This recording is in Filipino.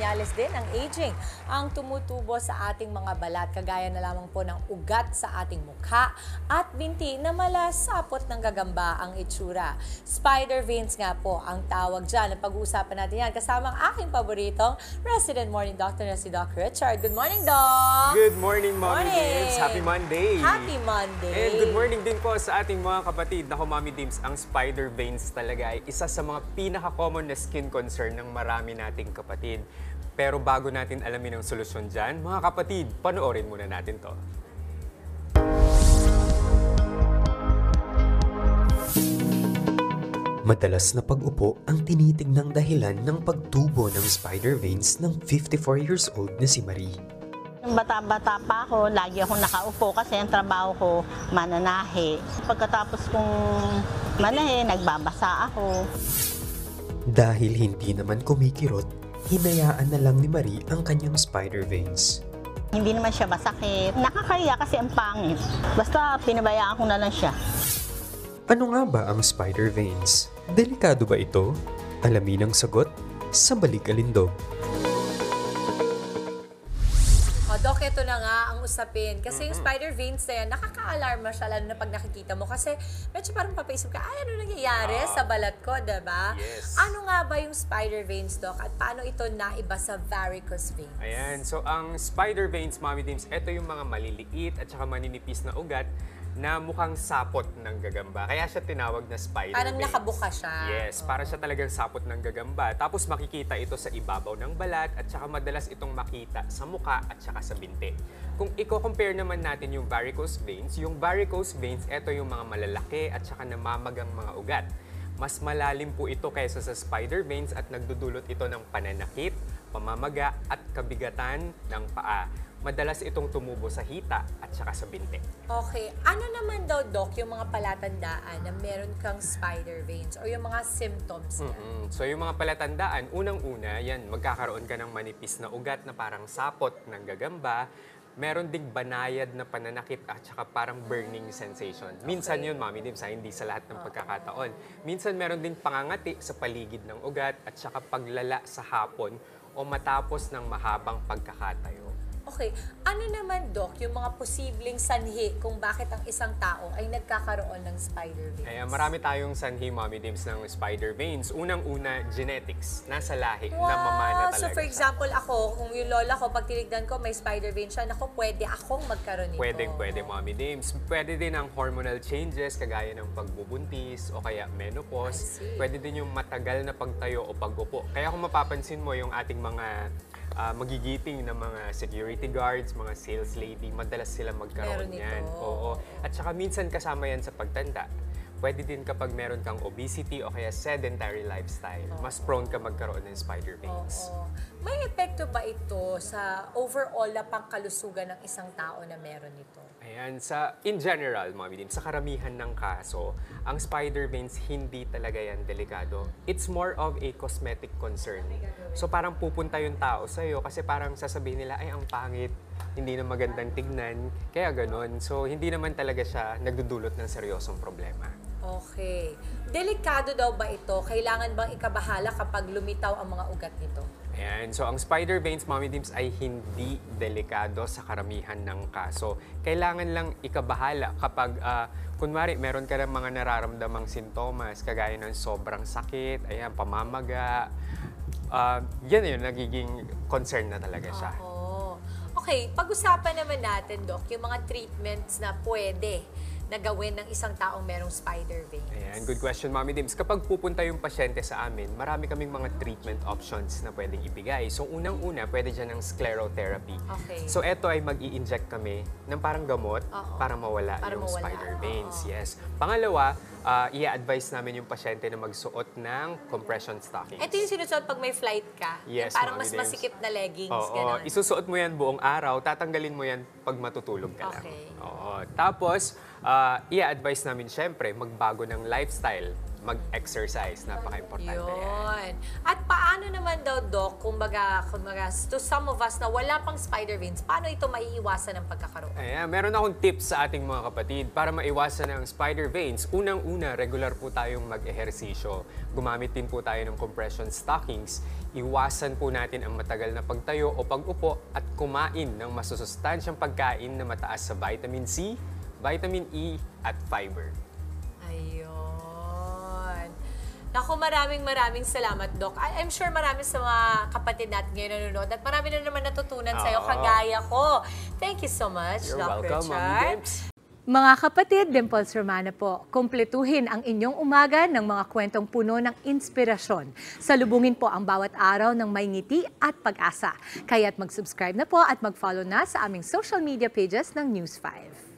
senyales din ng aging ang tumutubo sa ating mga balat, kagaya na lamang po ng ugat sa ating mukha at binti na malasapot ng gagamba ang itsura. Spider veins nga po ang tawag dyan. Pag-uusapan natin yan kasama ang aking paboritong resident morning doctor na si Doc Richard. Good morning, Doc! Good morning, Mommy Dims! Happy Monday! Happy Monday! And good morning din po sa ating mga kapatid. Naku, Mommy Dims, ang spider veins talaga ay isa sa mga pinaka-common na skin concern ng marami nating kapatid. Pero bago natin alamin ang solusyon dyan, mga kapatid, panoorin muna natin to. Madalas na pag-upo ang tinitignang dahilan ng pagtubo ng spider veins ng 54 years old na si Marie. Nung bata-bata pa ako, lagi akong nakaupo kasi ang trabaho ko mananahi. Pagkatapos kong manahi, nagbabasa ako. Dahil hindi naman kumikirot, hinayaan na lang ni Marie ang kanyang spider veins. Hindi naman siya masakit. Nakakaya kasi ang pangit. Basta pinabayaan ko na lang siya. Ano nga ba ang spider veins? Delikado ba ito? Alamin ang sagot sa Balik Alindog. Doc, ito na nga ang usapin. Kasi yung spider veins na yan, nakaka-alarma siya, lalo na pag nakikita mo. Kasi medyo parang papaisip ka, ay, ano nangyayari sa balat ko, diba? Yes. Ano nga ba yung spider veins, Doc? At paano ito naiba sa varicose veins? Ayan, so ang spider veins, Mommy Dims, ito yung mga maliliit at saka maninipis na ugat na mukhang sapot ng gagamba. Kaya siya tinawag na spider Parang veins. nakabuka siya. Yes, para siya talagang sapot ng gagamba. Tapos makikita ito sa ibabaw ng balat at saka madalas itong makita sa muka at saka sa binti. Kung i-compare naman natin yung varicose veins, ito yung mga malalaki at saka namamagang mga ugat. Mas malalim po ito kaysa sa spider veins at nagdudulot ito ng pananakit, pamamaga at kabigatan ng paa. Madalas itong tumubo sa hita at saka sa binti. Okay. Ano naman daw, Doc, yung mga palatandaan na meron kang spider veins or yung mga symptoms niya? So yung mga palatandaan, unang-una, yan, magkakaroon ka ng manipis na ugat na parang sapot ng gagamba. Meron ding banayad na pananakit at saka parang burning sensation. Minsan yun, Mommy Dims, hindi sa lahat ng pagkakataon. Minsan meron din pangangati sa paligid ng ugat at saka paglala sa hapon o matapos ng mahabang pagkakatayo. Okay. Ano naman, Doc, yung mga posibleng sanhi kung bakit ang isang tao ay nagkakaroon ng spider veins? Kaya marami tayong sanhi, Mommy Dims, ng spider veins. Unang-una, genetics. Nasa lahi na mamana talaga. So for example, ako, kung yung lola ko, pag tinignan ko may spider veins siya, naku, pwede akong magkaroon nito. Pwede, Mommy Dims. Pwede din ang hormonal changes, kagaya ng pagbubuntis o kaya menopause. Pwede din yung matagal na pagtayo o pag-upo. Kaya kung mapapansin mo yung ating mga magigiting na mga security guards, mga sales lady, madalas sila magkaroon yan. Oo. At saka minsan kasama yan sa pagtanda. Pwede din kapag meron kang obesity o kaya sedentary lifestyle. Mas prone ka magkaroon ng spider veins. May epekto ba ito sa overall na pangkalusugan ng isang tao na meron ito? Ayan, in general, Mommy Dims, sa karamihan ng kaso, ang spider veins hindi talaga yan delikado. It's more of a cosmetic concern. So parang pupunta yung tao sa'yo kasi parang sasabihin nila, ay ang pangit, hindi na magandang tignan, kaya ganon. So hindi naman talaga siya nagdudulot ng seryosong problema. Okay. Delikado daw ba ito? Kailangan bang ikabahala kapag lumitaw ang mga ugat nito? Ayan. So, ang spider veins, Mommy Dims, ay hindi delikado sa karamihan ng kaso. Kailangan lang ikabahala kapag, kunwari, meron ka ng mga nararamdamang sintomas, kagaya ng sobrang sakit, ayan, pamamaga. Yan yun, nagiging concern na talaga siya. Okay. Pag-usapan naman natin, Doc, yung mga treatments na pwede na gawin ng isang taong merong spider veins? Ayan, good question, Mommy Dims. Kapag pupunta yung pasyente sa amin, marami kaming mga treatment options na pwedeng ibigay. So, unang-una, pwede dyan ng sclerotherapy. Okay. So, eto ay mag-i-inject kami ng parang gamot para mawala yung mawala. spider veins. Yes. Pangalawa, i-advise namin yung pasyente na magsuot ng compression stockings. Ito yung sinusuot pag may flight ka. Yes, yung parang Mommy mas Dims. masikip na leggings. Oo, Ganon. isusuot mo yan buong araw, tatanggalin mo yan pag matutulog ka lang. Okay. Oo. Tapos, i-advise namin syempre magbago ng lifestyle. mag-exercise. Napaka-importante yan. Yun. At paano naman daw, Doc, kumbaga, to some of us na wala pang spider veins, paano ito maiiwasan ng pagkakaroon? Ayan, meron akong tips sa ating mga kapatid para maiwasan ang spider veins. Unang-una, regular po tayong mag-ehersisyo. Gumamit din po tayo ng compression stockings. Iwasan po natin ang matagal na pagtayo o pag-upo at kumain ng masusustansyang pagkain na mataas sa vitamin C, vitamin E at fiber. Ayun. Naku, maraming salamat, Doc. I'm sure marami sa mga kapatid natin ngayon nanonood at marami na naman natutunan sa'yo, kagaya ko. Thank you so much, You're Doc welcome, Richard. Mommy Debs. Mga kapatid, Dimples Romana po, kumpletuhin ang inyong umaga ng mga kwentong puno ng inspirasyon. Salubungin po ang bawat araw ng may ngiti at pag-asa. Kaya't mag-subscribe na po at mag-follow na sa aming social media pages ng News 5.